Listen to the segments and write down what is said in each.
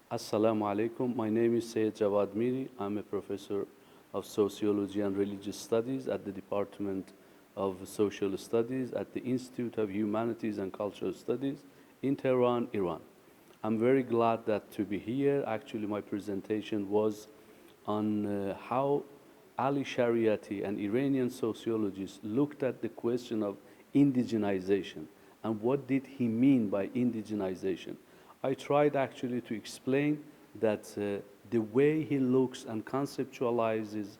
Assalamu alaikum. My name is Seyed Jawad Miri. I'm a professor of sociology and religious studies at the Department of Social Studies at the Institute of Humanities and Cultural Studies in Tehran, Iran. I'm very glad that to be here. Actually, my presentation was on how Ali Shariati, an Iranian sociologist, looked at the question of indigenization and what did he mean by indigenization. I tried actually to explain that the way he looks and conceptualizes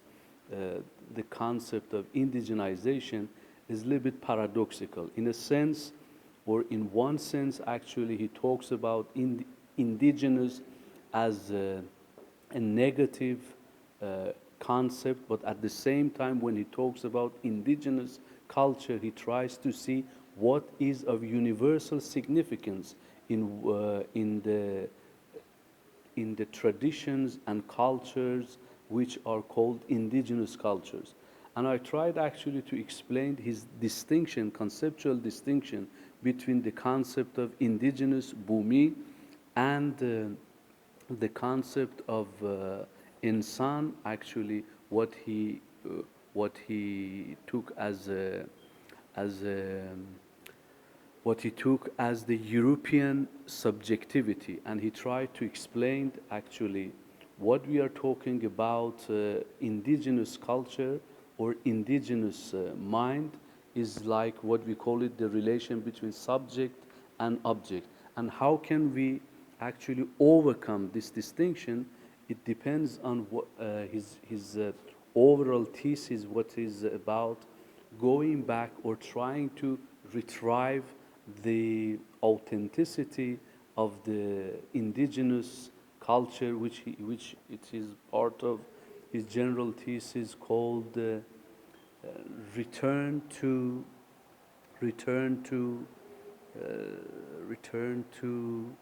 the concept of indigenization is a little bit paradoxical. In a sense, or in one sense, actually, he talks about indigenous as a negative concept, but at the same time, when he talks about indigenous culture, he tries to see what is of universal significance in the traditions and cultures which are called indigenous cultures. And I tried actually to explain his distinction, conceptual distinction between the concept of indigenous Bumi and the concept of insan, actually what he took as what he took as the European subjectivity, and he tried to explain actually what we are talking about indigenous culture or indigenous mind is like what we call it the relation between subject and object, and how can we actually overcome this distinction. It depends on what his overall thesis, what is about going back or trying to retrieve the authenticity of the indigenous culture, which it is part of his general thesis called return to return to return to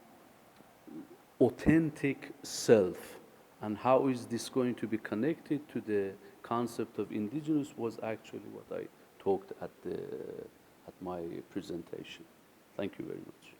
authentic self, and how is this going to be connected to the concept of indigenous was actually what I talked at my presentation. Thank you very much.